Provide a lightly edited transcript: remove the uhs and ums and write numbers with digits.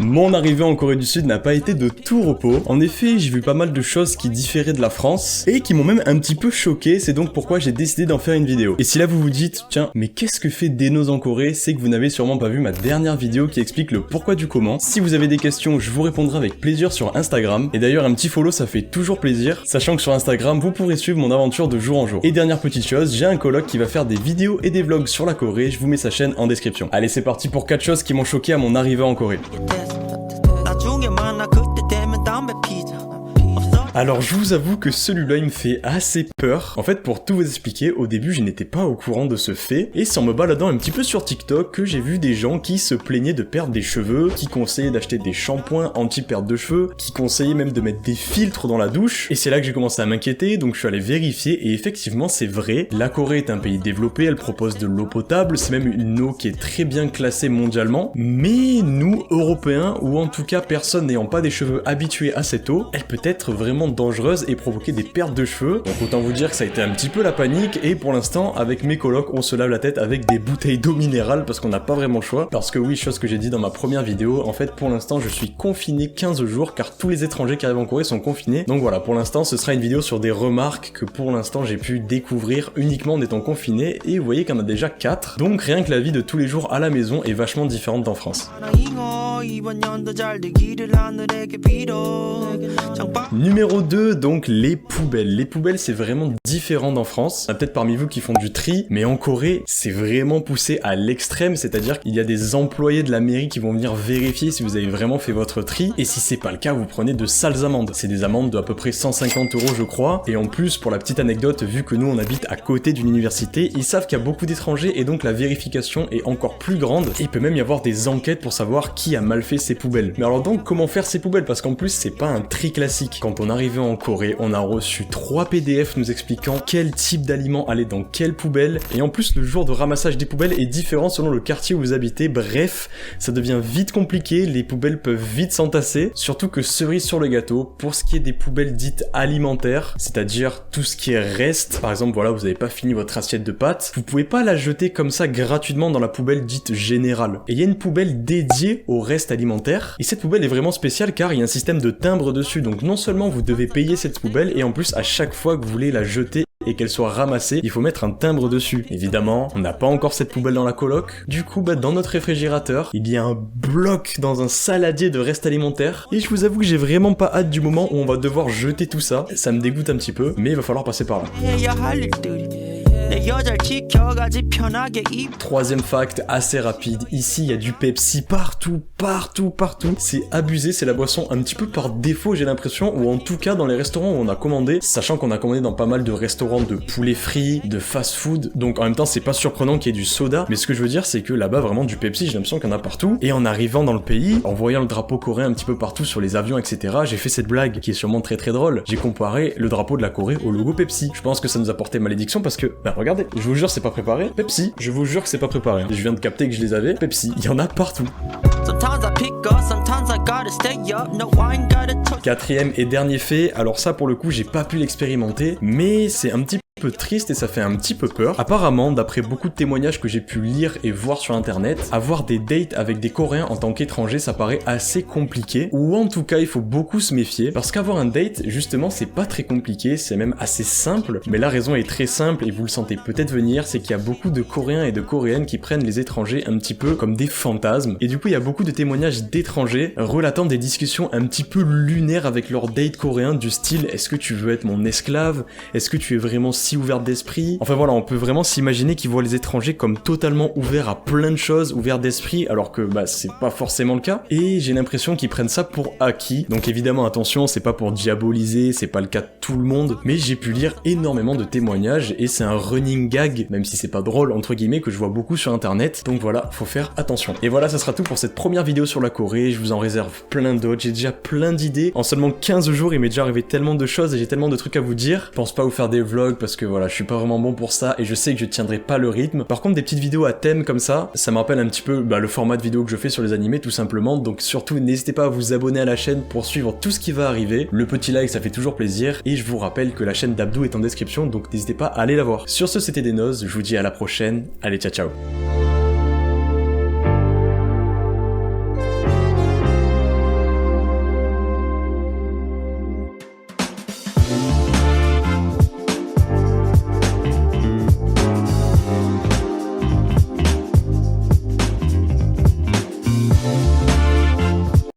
Mon arrivée en Corée du Sud n'a pas été de tout repos. En effet, j'ai vu pas mal de choses qui différaient de la France et qui m'ont même un petit peu choqué, c'est donc pourquoi j'ai décidé d'en faire une vidéo. Et si là vous vous dites, tiens, mais qu'est-ce que fait Denos en Corée, c'est que vous n'avez sûrement pas vu ma dernière vidéo qui explique le pourquoi du comment. Si vous avez des questions, je vous répondrai avec plaisir sur Instagram. Et d'ailleurs, un petit follow, ça fait toujours plaisir, sachant que sur Instagram, vous pourrez suivre mon aventure de jour en jour. Et dernière petite chose, j'ai un coloc qui va faire des vidéos et des vlogs sur la Corée, je vous mets sa chaîne en description. Allez, c'est parti pour 4 choses qui m'ont choqué à mon arrivée en Corée. Alors je vous avoue que celui-là il me fait assez peur. En fait pour tout vous expliquer, au début je n'étais pas au courant de ce fait, et c'est en me baladant un petit peu sur TikTok que j'ai vu des gens qui se plaignaient de perdre des cheveux, qui conseillaient d'acheter des shampoings anti-perte de cheveux, qui conseillaient même de mettre des filtres dans la douche, et c'est là que j'ai commencé à m'inquiéter, donc je suis allé vérifier, et effectivement c'est vrai, la Corée est un pays développé, elle propose de l'eau potable, c'est même une eau qui est très bien classée mondialement, mais nous, Européens, ou en tout cas personne n'ayant pas des cheveux habitués à cette eau, elle peut être vraiment dangereuse et provoquer des pertes de cheveux. Donc autant vous dire que ça a été un petit peu la panique, et pour l'instant avec mes colocs on se lave la tête avec des bouteilles d'eau minérale parce qu'on n'a pas vraiment le choix, parce que oui, chose que j'ai dit dans ma première vidéo, en fait pour l'instant je suis confiné 15 jours car tous les étrangers qui arrivent en Corée sont confinés. Donc voilà, pour l'instant ce sera une vidéo sur des remarques que pour l'instant j'ai pu découvrir uniquement en étant confiné, et vous voyez qu'il y en a déjà 4. Donc rien que la vie de tous les jours à la maison est vachement différente d'en France. Numéro 2, donc les poubelles. Les poubelles c'est vraiment différent d'en France. Il y en a peut-être parmi vous qui font du tri, mais en Corée c'est vraiment poussé à l'extrême, c'est-à-dire qu'il y a des employés de la mairie qui vont venir vérifier si vous avez vraiment fait votre tri, et si c'est pas le cas vous prenez de sales amendes. C'est des amendes de à peu près 150 € je crois, et en plus pour la petite anecdote, vu que nous on habite à côté d'une université, ils savent qu'il y a beaucoup d'étrangers et donc la vérification est encore plus grande, et il peut même y avoir des enquêtes pour savoir qui a mal fait ses poubelles. Mais alors donc comment faire ces poubelles, parce qu'en plus c'est pas un tri classique. Quand on arrivait en Corée, on a reçu 3 PDF nous expliquant quel type d'aliment allait dans quelle poubelle, et en plus le jour de ramassage des poubelles est différent selon le quartier où vous habitez. Bref, ça devient vite compliqué, les poubelles peuvent vite s'entasser, surtout que cerise sur le gâteau, pour ce qui est des poubelles dites alimentaires, c'est-à-dire tout ce qui est reste, par exemple voilà vous avez pas fini votre assiette de pâtes, vous pouvez pas la jeter comme ça gratuitement dans la poubelle dite générale. Et il y a une poubelle dédiée au reste alimentaire, et cette poubelle est vraiment spéciale car il y a un système de timbre dessus, donc non seulement vous devez payer cette poubelle, et en plus à chaque fois que vous voulez la jeter et qu'elle soit ramassée, il faut mettre un timbre dessus. Évidemment, on n'a pas encore cette poubelle dans la coloc, du coup dans notre réfrigérateur, il y a un bloc dans un saladier de restes alimentaires, et je vous avoue que j'ai vraiment pas hâte du moment où on va devoir jeter tout ça. Ça me dégoûte un petit peu, mais il va falloir passer par là. Troisième fact, assez rapide, ici il y a du Pepsi partout. C'est abusé, c'est la boisson un petit peu par défaut j'ai l'impression, ou en tout cas dans les restaurants où on a commandé, sachant qu'on a commandé dans pas mal de restaurants de poulet frit, de fast food, donc en même temps c'est pas surprenant qu'il y ait du soda, mais ce que je veux dire c'est que là-bas vraiment du Pepsi j'ai l'impression qu'il y en a partout, et en arrivant dans le pays, en voyant le drapeau coréen un petit peu partout sur les avions etc, j'ai fait cette blague qui est sûrement très drôle, j'ai comparé le drapeau de la Corée au logo Pepsi. Je pense que ça nous a porté malédiction parce que, regardez, je vous jure c'est pas préparé, Pepsi, je vous jure que c'est pas préparé, je viens de capter que je les avais, Pepsi, il y en a partout. Quatrième et dernier fait, alors ça pour le coup j'ai pas pu l'expérimenter, mais c'est un petit peu triste et ça fait un petit peu peur. Apparemment, d'après beaucoup de témoignages que j'ai pu lire et voir sur internet, avoir des dates avec des Coréens en tant qu'étrangers ça paraît assez compliqué, ou en tout cas il faut beaucoup se méfier, parce qu'avoir un date justement c'est pas très compliqué, c'est même assez simple, mais la raison est très simple et vous le sentez peut-être venir, c'est qu'il y a beaucoup de Coréens et de Coréennes qui prennent les étrangers un petit peu comme des fantasmes, et du coup il y a beaucoup de témoignages d'étrangers relatant des discussions un petit peu lunaires avec leurs dates coréens du style est-ce que tu veux être mon esclave, est-ce que tu es vraiment si ouverte d'esprit, enfin voilà, on peut vraiment s'imaginer qu'ils voient les étrangers comme totalement ouverts à plein de choses, ouverts d'esprit, alors que c'est pas forcément le cas, et j'ai l'impression qu'ils prennent ça pour acquis. Donc évidemment attention, c'est pas pour diaboliser, c'est pas le cas de tout le monde, mais j'ai pu lire énormément de témoignages et c'est un running gag, même si c'est pas drôle entre guillemets, que je vois beaucoup sur internet, donc voilà, faut faire attention. Et voilà, ça sera tout pour cette première vidéo sur la Corée, je vous en réserve plein d'autres, j'ai déjà plein d'idées, en seulement 15 jours il m'est déjà arrivé tellement de choses et j'ai tellement de trucs à vous dire, je pense pas vous faire des vlogs parce que voilà, je suis pas vraiment bon pour ça et je sais que je tiendrai pas le rythme. Par contre, des petites vidéos à thème comme ça me rappelle un petit peu le format de vidéo que je fais sur les animés tout simplement. Donc surtout, n'hésitez pas à vous abonner à la chaîne pour suivre tout ce qui va arriver. Le petit like, ça fait toujours plaisir. Et je vous rappelle que la chaîne d'Abdou est en description, donc n'hésitez pas à aller la voir. Sur ce, c'était Denos, je vous dis à la prochaine. Allez, ciao ciao.